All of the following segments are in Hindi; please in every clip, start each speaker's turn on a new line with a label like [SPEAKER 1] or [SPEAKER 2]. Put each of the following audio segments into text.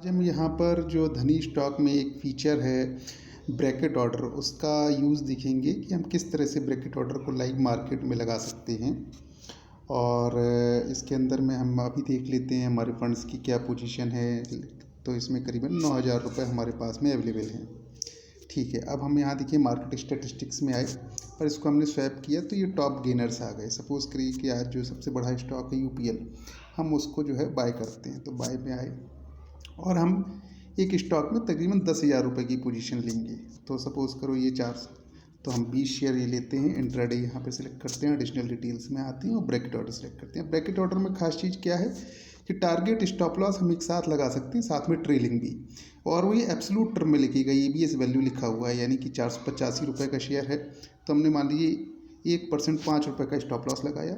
[SPEAKER 1] हम यहाँ पर जो धनी स्टॉक में एक फ़ीचर है ब्रैकेट ऑर्डर, उसका यूज़ देखेंगे कि हम किस तरह से ब्रैकेट ऑर्डर को लाइव मार्केट में लगा सकते हैं। और इसके अंदर में हम अभी देख लेते हैं हमारे फंड्स की क्या पोजीशन है। तो इसमें करीबन 9,000 रुपये हमारे पास में अवेलेबल हैं। ठीक है, अब हम यहाँ देखिए मार्केट स्टैटिस्टिक्स में आए और इसको हमने स्वैप किया तो ये टॉप गेनर्स आ गए। सपोज़ करिए कि आज जो सबसे बड़ा स्टॉक है यूपीएल, हम उसको जो है बाय करते हैं। तो बाय में आए और हम एक स्टॉक में तकरीबन 10,000 रुपये की पोजीशन लेंगे। तो सपोज़ करो ये 4, तो हम 20 शेयर ये लेते हैं। इंट्राडे यहाँ पे सिलेक्ट करते हैं, एडिशनल डिटेल्स में आते हैं और ब्रैकेट ऑर्डर सेलेक्ट करते हैं। ब्रैकेट ऑर्डर में खास चीज़ क्या है कि टारगेट स्टॉप लॉस हम एक साथ लगा सकते हैं, साथ में ट्रेलिंग भी। और वो ये एब्सोल्यूट टर्म में लिखी गई, EBS वैल्यू लिखा हुआ है, यानी कि 485 रुपये का शेयर है। तो हमने मान लीजिए 1% 5 रुपये का स्टॉप लॉस लगाया,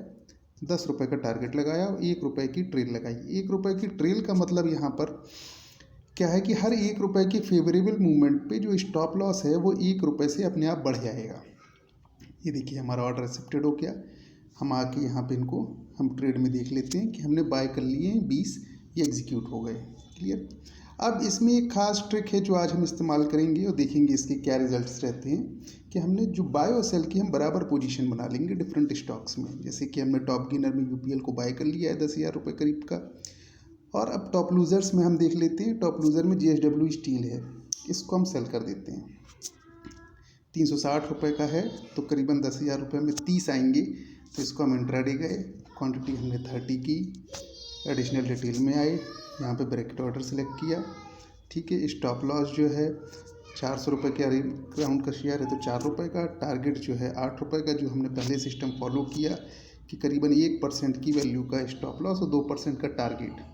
[SPEAKER 1] 10 रुपये का टारगेट लगाया और 1 रुपये की ट्रेल लगाई। 1 रुपये की ट्रेल का मतलब यहाँ पर क्या है कि हर 1 रुपये की फेवरेबल मूवमेंट पे जो स्टॉप लॉस है वो 1 रुपये से अपने आप बढ़ जाएगा। ये देखिए हमारा ऑर्डर एक्सेप्टेड हो गया। हम आके यहाँ पे इनको हम ट्रेड में देख लेते हैं कि हमने बाय कर लिए हैं 20, ये एग्जीक्यूट हो गए। क्लियर। अब इसमें एक खास ट्रिक है जो आज हम इस्तेमाल करेंगे और देखेंगे इसके क्या रिजल्ट्स रहते हैं कि हमने जो बाय और सेल की हम बराबर पोजीशन बना लेंगे डिफरेंट स्टॉक्स में। जैसे कि हमने टॉप गेनर में यूपीएल को बाय कर लिया है 10,000 रुपये करीब का। और अब टॉप लूज़र्स में हम देख लेते हैं। टॉप लूज़र में JSW स्टील है, इसको हम सेल कर देते हैं। 360 रुपये का है तो करीबन 10,000 रुपये में 30 आएंगे। तो इसको हम इंट्राडे गए, क्वांटिटी हमने 30 की, एडिशनल डिटेल में आए, यहाँ पे ब्रैकेट ऑर्डर सेलेक्ट किया। ठीक है, स्टॉप लॉस जो है 400 रुपये के अराउंड का शेयर है तो 4 रुपये का। टारगेट जो है 8 रुपये का, जो हमने पहले सिस्टम फॉलो किया कि करीबन 1% की वैल्यू का स्टॉप लॉस और 2% का टारगेट।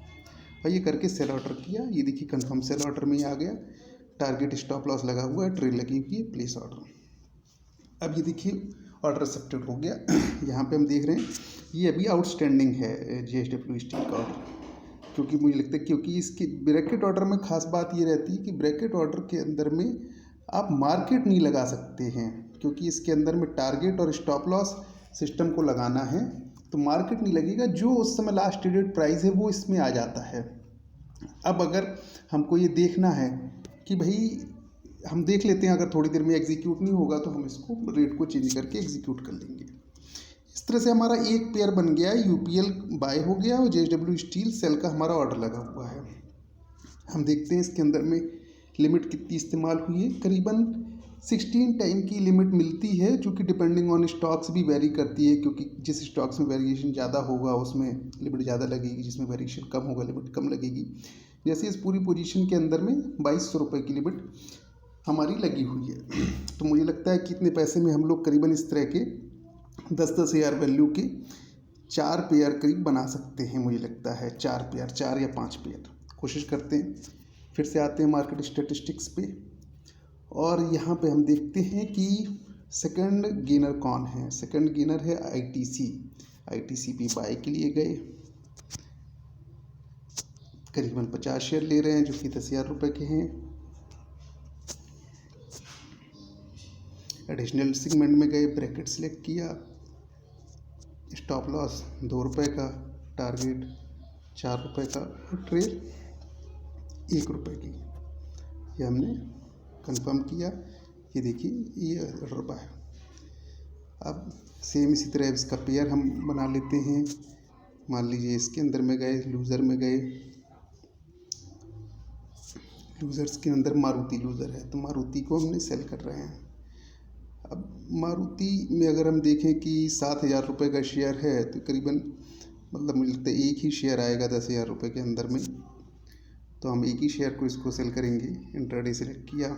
[SPEAKER 1] और ये करके सेल ऑर्डर किया। ये देखिए कंफर्म सेल ऑर्डर में आ गया, टारगेट स्टॉप लॉस लगा हुआ है, ट्रेल लगी हुई है, प्लेस ऑर्डर। अब ये देखिए ऑर्डर एक्सेप्टेड हो गया। यहाँ पे हम देख रहे हैं ये अभी आउटस्टैंडिंग है JSW स्टील का ऑर्डर, क्योंकि मुझे लगता है क्योंकि इसकी ब्रैकेट ऑर्डर में खास बात ये रहती है कि ब्रैकेट ऑर्डर के अंदर में आप मार्केट नहीं लगा सकते हैं, क्योंकि इसके अंदर में टारगेट और स्टॉप लॉस सिस्टम को लगाना है तो मार्केट नहीं लगेगा। जो उस समय लास्ट ट्रेडेड प्राइस है वो इसमें आ जाता है। अब अगर हमको ये देखना है कि भाई हम देख लेते हैं, अगर थोड़ी देर में एग्जीक्यूट नहीं होगा तो हम इसको रेट को चेंज करके एग्जीक्यूट कर लेंगे। इस तरह से हमारा एक पेयर बन गया है, यूपीएल बाय हो गया और JSW स्टील सेल का हमारा ऑर्डर लगा हुआ है। हम देखते हैं इसके अंदर में लिमिट कितनी इस्तेमाल हुई है। करीबन 16 टाइम की लिमिट मिलती है, जो कि डिपेंडिंग ऑन स्टॉक्स भी वेरी करती है, क्योंकि जिस स्टॉक्स में वेरिएशन ज़्यादा होगा उसमें लिमिट ज़्यादा लगेगी, जिसमें वेरिएशन कम होगा लिमिट कम लगेगी। जैसे इस पूरी पोजीशन के अंदर में 2200 रुपये की लिमिट हमारी लगी हुई है। तो मुझे लगता है कि इतने पैसे में हम लोग करीबन इस तरह के 10-10 हज़ार वैल्यू के 4 पेयर करीब बना सकते हैं। मुझे लगता है 4 पेयर, 4 या 5 पेयर कोशिश करते हैं। फिर से आते हैं मार्केट स्टैटिस्टिक्स पे और यहाँ पे हम देखते हैं कि सेकंड गेनर कौन है। सेकंड गेनर है ITC भी बाय के लिए गए, करीबन 50 शेयर ले रहे हैं जो कि 10,000 रुपये के हैं। एडिशनल सेगमेंट में गए, ब्रैकेट सेलेक्ट किया, स्टॉप लॉस 2 रुपये का, टारगेट 4 रुपये का, ट्रेल 1 रुपये की। ये हमने कंफर्म किया। ये देखिए ये ऑर्डर बाय। अब सेम इसी तरह इसका पेयर हम बना लेते हैं। मान लीजिए इसके अंदर में गए, लूज़र में गए, लूज़र्स के अंदर मारुति लूज़र है तो मारुति को हमने सेल कर रहे हैं। अब मारुति में अगर हम देखें कि 7,000 रुपये का शेयर है तो करीबन मतलब मुझे लगता है एक ही शेयर आएगा 10,000 रुपये के अंदर में, तो हम एक ही शेयर को इसको सेल करेंगे। इंट्राडे सेलेक्ट किया,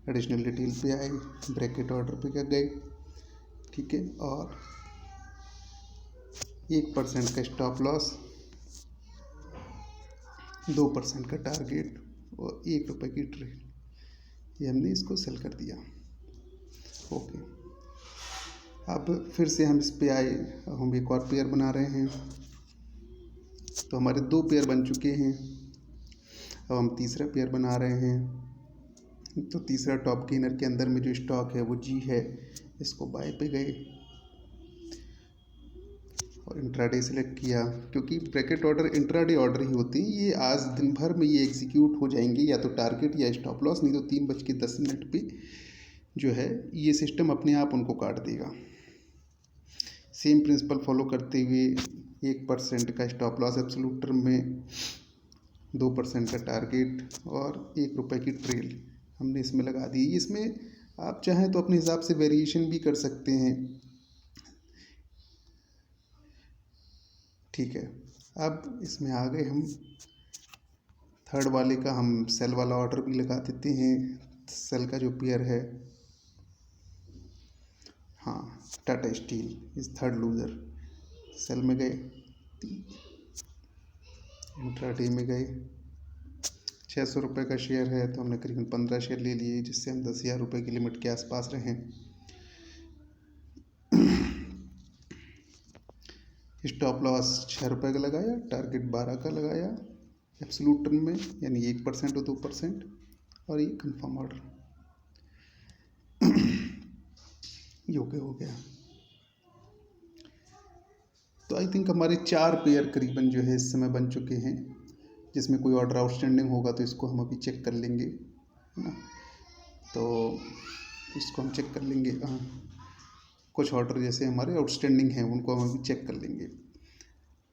[SPEAKER 1] एडिशनल डिटेल पे आए, ब्रैकेट ऑर्डर पे गए। ठीक है, और 1% का स्टॉप लॉस, 2% का टारगेट और 1 रुपये की ट्रेड, ये हमने इसको सेल कर दिया। ओके, अब फिर से हम इस पे आए, हम एक और पेयर बना रहे हैं। तो हमारे 2 पेयर बन चुके हैं। अब हम तीसरा पेयर बना रहे हैं। तो तीसरा टॉप गेनर के अंदर में जो स्टॉक है वो G है, इसको बाय पे गए और इंट्राडे सेलेक्ट किया, क्योंकि ब्रैकेट ऑर्डर इंट्राडे ऑर्डर ही होते हैं। ये आज दिन भर में ये एग्जीक्यूट हो जाएंगे, या तो टारगेट या स्टॉप लॉस, नहीं तो 3:10 पे जो है ये सिस्टम अपने आप उनको काट देगा। सेम प्रिंसिपल फॉलो करते हुए 1% का स्टॉप लॉस एब्सोल्यूट टर्म में, 2% का टारगेट और ₹1 की ट्रेल हमने इसमें लगा दी। इसमें आप चाहें तो अपने हिसाब से वेरिएशन भी कर सकते हैं। ठीक है, अब इसमें आ गए हम थर्ड वाले का, हम सेल वाला ऑर्डर भी लगा देते हैं। सेल का जो पेयर है, हाँ, टाटा स्टील इस थर्ड लूज़र। सेल में गए, इंट्राडे में गए, ₹600 का शेयर है तो हमने करीबन 15 शेयर ले लिए, जिससे हम ₹10,000 की लिमिट के आसपास रहें। स्टॉप लॉस ₹6 का लगाया, टारगेट 12 का लगाया एब्सोल्यूट टर्म में, यानी 1% और 2%, और ये कंफर्म ऑर्डर ये ओके हो गया। तो आई थिंक हमारे 4 पेयर करीबन जो है इस समय बन चुके हैं, जिसमें कोई ऑर्डर आउटस्टैंडिंग होगा तो इसको हम अभी चेक कर लेंगे, है ना। तो इसको हम चेक कर लेंगे। हाँ, कुछ ऑर्डर जैसे हमारे आउटस्टैंडिंग हैं उनको हम अभी चेक कर लेंगे।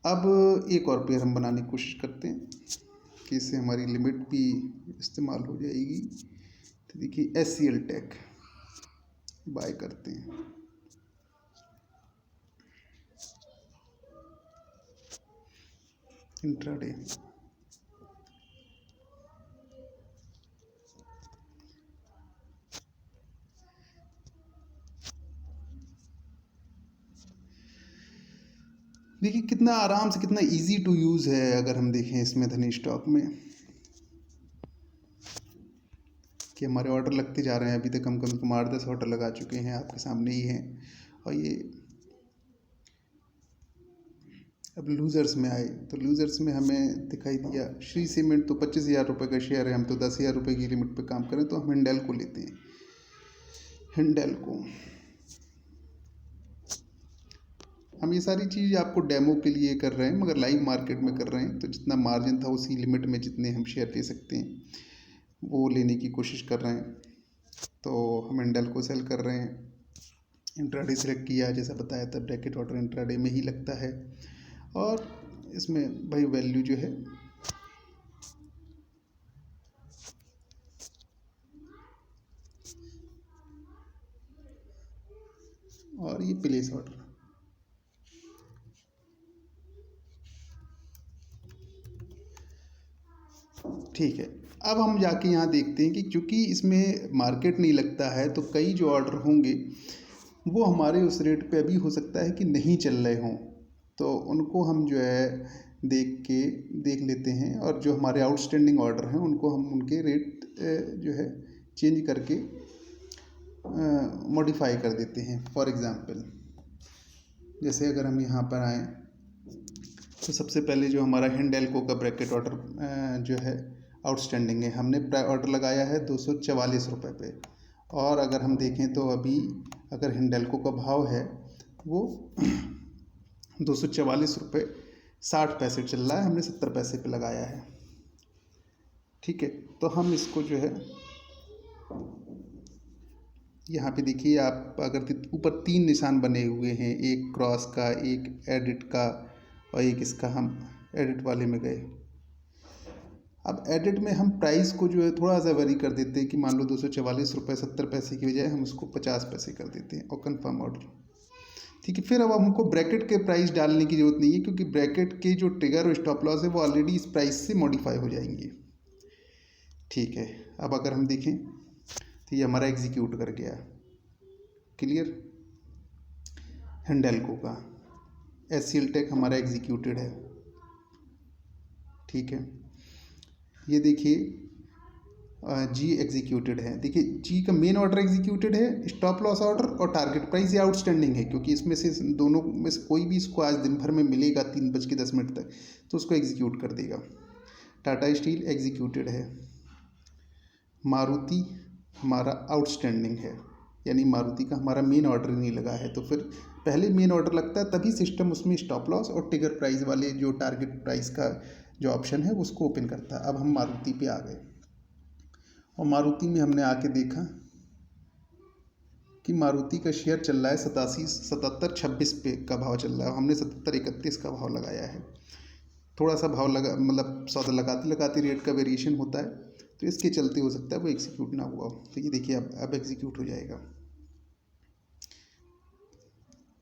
[SPEAKER 1] अब एक और पेयर हम बनाने की कोशिश करते हैं कि इससे हमारी लिमिट भी इस्तेमाल हो जाएगी। तो देखिए SCL टेक बाय करते हैं। इंट्राडे, देखिए कितना आराम से, कितना इजी टू यूज़ है। अगर हम देखें इसमें धनी स्टॉक में कि हमारे ऑर्डर लगते जा रहे हैं, अभी तक हम कम से कम 8-10 ऑर्डर लगा चुके हैं, आपके सामने ही हैं। और ये अब लूज़र्स में आए तो लूज़र्स में हमें दिखाई दिया श्री सीमेंट, तो ₹25,000 का शेयर है, हम तो ₹10,000 की लिमिट पे काम करें, तो हम हिंडेल्को लेते हैं। हिंडेल्को, हम ये सारी चीज़ आपको डेमो के लिए कर रहे हैं, मगर लाइव मार्केट में कर रहे हैं। तो जितना मार्जिन था उसी लिमिट में जितने हम शेयर ले सकते हैं वो लेने की कोशिश कर रहे हैं। तो हम हिंडेल्को सेल कर रहे हैं। इंट्राडे सेलेक्ट किया, जैसा बताया था ब्रैकेट ऑर्डर इंट्राडे में ही लगता है। और इसमें भाई वैल्यू जो है और ये प्लेस ऑर्डर, ठीक है। अब हम जाके यहाँ देखते हैं कि चूँकि इसमें मार्केट नहीं लगता है, तो कई जो ऑर्डर होंगे वो हमारे उस रेट पे अभी हो सकता है कि नहीं चल रहे हों, तो उनको हम जो है देख लेते हैं। और जो हमारे आउटस्टैंडिंग ऑर्डर हैं उनको हम उनके रेट जो है चेंज करके मॉडिफाई कर देते हैं। फॉर एग्ज़ाम्पल, जैसे अगर हम यहाँ पर आएँ तो सबसे पहले जो हमारा हिंडेल्को का ब्रैकेट ऑर्डर जो है आउटस्टैंडिंग है, हमने ऑर्डर लगाया है ₹244 पे। और अगर हम देखें तो अभी अगर हिंडेल्को का भाव है वो ₹244.60 चल रहा है, हमने 70 पैसे पे लगाया है। ठीक है, तो हम इसको जो है यहाँ पे देखिए, आप अगर ऊपर 3 निशान बने हुए हैं, एक क्रॉस का, एक एडिट का और एक इसका, हम एडिट वाले में गए। अब एडिट में हम प्राइस को जो है थोड़ा सा वेरी कर देते हैं कि मान लो ₹244.70 की बजाय हम उसको 50 पैसे कर देते हैं और कंफर्म ऑर्डर। ठीक है, फिर अब हमको ब्रैकेट के प्राइस डालने की ज़रूरत नहीं है, क्योंकि ब्रैकेट के जो ट्रिगर और स्टॉप लॉस है वो ऑलरेडी इस प्राइस से मॉडिफाई हो जाएंगे। ठीक है, अब अगर हम देखें तो ये हमारा एग्जीक्यूट कर गया। क्लियर, हिंडेल्को का SCL टेक हमारा एग्जीक्यूटेड है। ठीक है, ये देखिए जी एग्जीक्यूटेड है। देखिए जी का मेन ऑर्डर एग्जीक्यूटेड है, स्टॉप लॉस ऑर्डर और टारगेट प्राइस ये आउटस्टैंडिंग है, क्योंकि इसमें से दोनों में से कोई भी इसको आज दिन भर में मिलेगा 3:10 तक तो उसको एग्जीक्यूट कर देगा। टाटा स्टील एग्जीक्यूटेड है। मारुति हमारा आउटस्टैंडिंग है, यानी मारुति का हमारा मेन ऑर्डर नहीं लगा है, तो फिर पहले मेन ऑर्डर लगता है तभी सिस्टम उसमें स्टॉप लॉस और ट्रिगर प्राइस वाले जो टारगेट प्राइस का जो ऑप्शन है उसको ओपन करता है। अब हम मारुति पे आ गए और मारुति में हमने आके देखा कि मारुति का शेयर चल रहा है 77.26 पे का भाव चल रहा है। हमने 77.31 का भाव लगाया है। थोड़ा सा भाव लगा, मतलब सौदा लगाते लगाते रेट का वेरिएशन होता है, तो इसके चलते हो सकता है वो एग्जीक्यूट ना हुआ हो। तो ये देखिए अब एग्जीक्यूट हो जाएगा।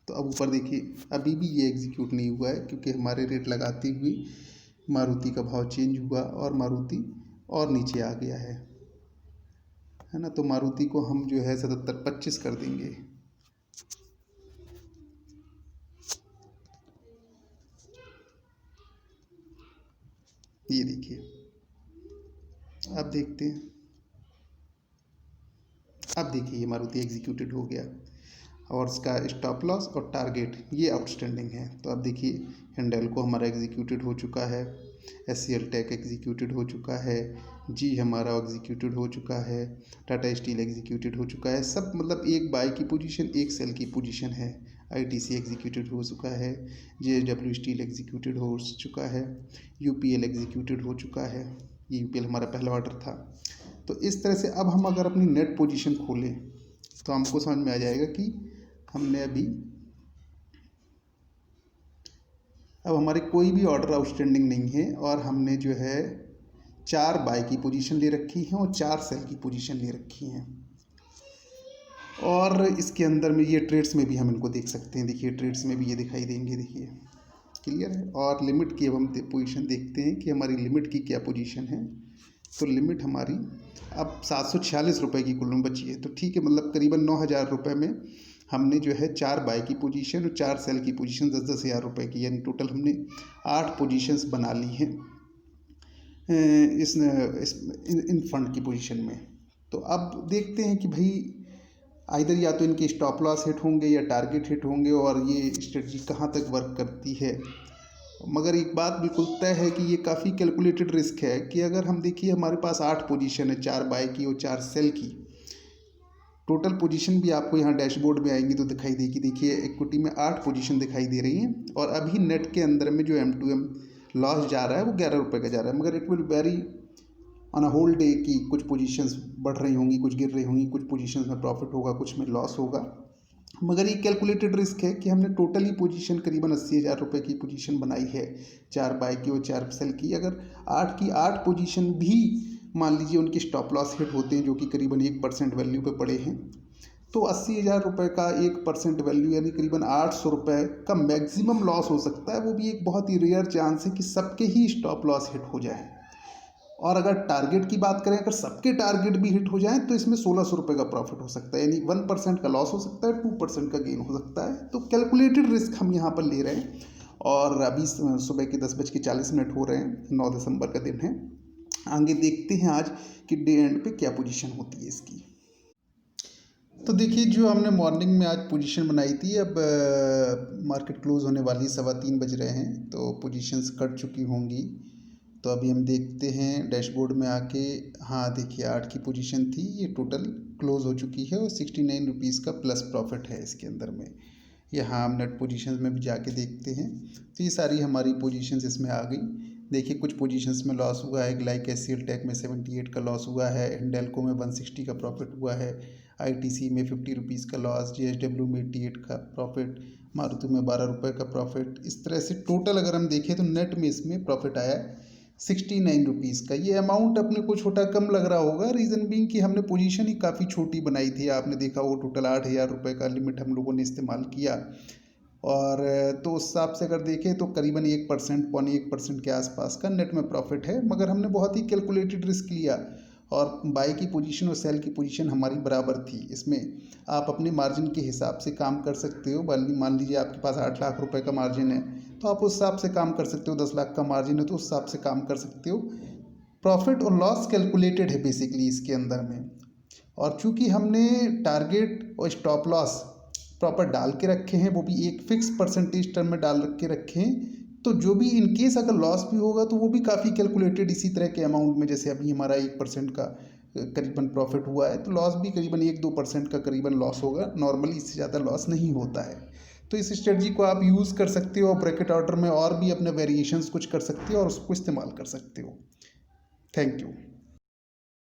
[SPEAKER 1] तो अब ऊपर देखिए अभी भी ये एग्जीक्यूट नहीं हुआ है, क्योंकि हमारे रेट लगाते हुए मारुति का भाव चेंज हुआ और मारुति और नीचे आ गया है ना। तो मारुति को हम जो है 77.25 कर देंगे। ये देखिए, अब देखते हैं। अब देखिए ये मारुति एग्जीक्यूटेड हो गया और इसका स्टॉप लॉस और टारगेट ये आउटस्टैंडिंग है। तो अब देखिए हिंडेल्को हमारा एग्जीक्यूटेड हो चुका है, एचसीएल टेक एग्जीक्यूटेड हो चुका है, जी हमारा एग्जीक्यूटेड हो चुका है, टाटा स्टील एग्जीक्यूटेड हो चुका है। सब मतलब एक बाय की पोजीशन एक सेल की पोजीशन है। आईटीसी एग्जीक्यूटेड हो चुका है, जेएसडब्ल्यू स्टील एग्जीक्यूटेड हो चुका है, यूपीएल एग्जीक्यूटेड हो चुका है। ये यूपीएल हमारा पहला ऑर्डर था। तो इस तरह से अब हम अगर अपनी नेट पोजीशन खोलें तो हमको समझ में आ जाएगा कि हमने अब हमारे कोई भी ऑर्डर आउटस्टैंडिंग नहीं है और हमने जो है 4 बाय की पोजीशन ले रखी है और 4 सेल की पोजीशन ले रखी हैं। और इसके अंदर में ये ट्रेड्स में भी हम इनको देख सकते हैं। देखिए ट्रेड्स में भी ये दिखाई देंगे, देखिए क्लियर है। और लिमिट की अब हम पोजीशन देखते हैं कि हमारी लिमिट की क्या पोजीशन है। तो लिमिट हमारी अब 746 रुपये की कुल बची है। तो ठीक है, मतलब करीबन 9,000 रुपये में हमने जो है 4 बाय की पोजीशन और 4 सेल की पोजीशन 10-10 हज़ार रुपये की, यानी टोटल हमने 8 पोजीशंस बना ली हैं इन फंड की पोजीशन में। तो अब देखते हैं कि भाई आइदर या तो इनके स्टॉप लॉस हिट होंगे या टारगेट हिट होंगे और ये स्ट्रेटजी कहाँ तक वर्क करती है। मगर एक बात बिल्कुल तय है कि ये काफ़ी कैलकुलेटेड रिस्क है कि अगर हम देखिए हमारे पास 8 पोजीशन है, 4 बाय की और 4 सेल की। टोटल पोजीशन भी आपको यहाँ डैशबोर्ड में आएंगी तो दिखाई देगी। देखिए इक्विटी में 8 पोजीशन दिखाई दे रही हैं और अभी नेट के अंदर में जो M2M लॉस जा रहा है वो 11 रुपये का जा रहा है। मगर it will vary on a whole day की कुछ पोजीशंस बढ़ रही होंगी, कुछ गिर रही होंगी, कुछ पोजीशंस में प्रॉफिट होगा, कुछ में लॉस होगा। मगर ये कैलकुलेटेड रिस्क है कि हमने टोटली पोजीशन करीबन 80,000 रुपये की पोजीशन बनाई है, 4 बाय की और 4 सेल की। अगर 8 की 8 पोजीशन भी मान लीजिए उनकी स्टॉप लॉस हिट होते हैं, जो कि करीबन 1% वैल्यू पे पड़े हैं, तो 80,000 रुपये का 1% वैल्यू यानी करीबन 800 रुपये का मैक्सिमम लॉस हो सकता है। वो भी एक बहुत ही रेयर चांस है कि सबके ही स्टॉप लॉस हिट हो जाए। और अगर टारगेट की बात करें, अगर सबके टारगेट भी हिट हो जाएं तो इसमें 1600 रुपये का प्रॉफिट हो सकता है, यानी 1% का लॉस हो सकता है, 2% का गेन हो सकता है। तो कैलकुलेटेड रिस्क हम यहाँ पर ले रहे हैं। और अभी सुबह के 10:40 हो रहे हैं, 9 दिसंबर का दिन है। आगे देखते हैं आज कि डे एंड पे क्या पोजीशन होती है इसकी। तो देखिए जो हमने मॉर्निंग में आज पोजीशन बनाई थी, अब मार्केट क्लोज होने वाली, 3:15 बज रहे हैं, तो पोजीशंस कट चुकी होंगी। तो अभी हम देखते हैं डैशबोर्ड में आके, हाँ देखिए 8 की पोजीशन थी, ये टोटल क्लोज हो चुकी है और 69 रुपीज़ का प्लस प्रॉफिट है इसके अंदर में। यहाँ हम नेट पोजीशंस में भी जाके देखते हैं तो ये सारी हमारी पोजीशंस इसमें आ गई। देखिए कुछ पोजीशंस में लॉस हुआ है, लाइक एचसीएल टेक में 78 का लॉस हुआ है, हिंडेल्को में 160 का प्रॉफिट हुआ है, आईटीसी में 50 रुपीज़ का लॉस, जेएसडब्ल्यू में 88 का प्रॉफिट, मारुति में 12 रुपये का प्रॉफिट। इस तरह से टोटल अगर हम देखें तो नेट में इसमें प्रॉफिट आया है 69 रुपीज़ का। ये अमाउंट अपने को छोटा कम लग रहा होगा, रीज़न बीइंग कि हमने पोजीशन ही काफ़ी छोटी बनाई थी। आपने देखा वो टोटल 8,000 रुपये का लिमिट हम लोगों ने इस्तेमाल किया। और तो उस हिसाब से अगर देखें तो करीबन 1%, 0.1% के आसपास का नेट में प्रॉफिट है। मगर हमने बहुत ही कैलकुलेटेड रिस्क लिया और बाई की पोजीशन और सेल की पोजीशन हमारी बराबर थी। इसमें आप अपने मार्जिन के हिसाब से काम कर सकते हो। मान लीजिए आपके पास 8 लाख रुपए का मार्जिन है तो आप उस हिसाब से काम कर सकते हो। 10 लाख का मार्जिन है तो उस हिसाब से काम कर सकते हो। प्रॉफिट और लॉस कैलकुलेटेड है बेसिकली इसके अंदर में। और चूंकि हमने टारगेट और स्टॉप लॉस प्रॉपर डाल के रखे हैं, वो भी एक फिक्स परसेंटेज टर्म में डाल के रखे हैं, तो जो भी इन केस अगर लॉस भी होगा तो वो भी काफ़ी कैलकुलेटेड इसी तरह के अमाउंट में। जैसे अभी हमारा 1% का करीबन प्रॉफिट हुआ है तो लॉस भी करीबन 1-2% का करीबन लॉस होगा। नॉर्मली इससे ज़्यादा लॉस नहीं होता है। तो इस स्ट्रेटजी को आप यूज़ कर सकते हो, ब्रैकेट ऑर्डर में और भी अपने वेरिएशंस कुछ कर सकते हो और उसको इस्तेमाल कर सकते हो। Thank you.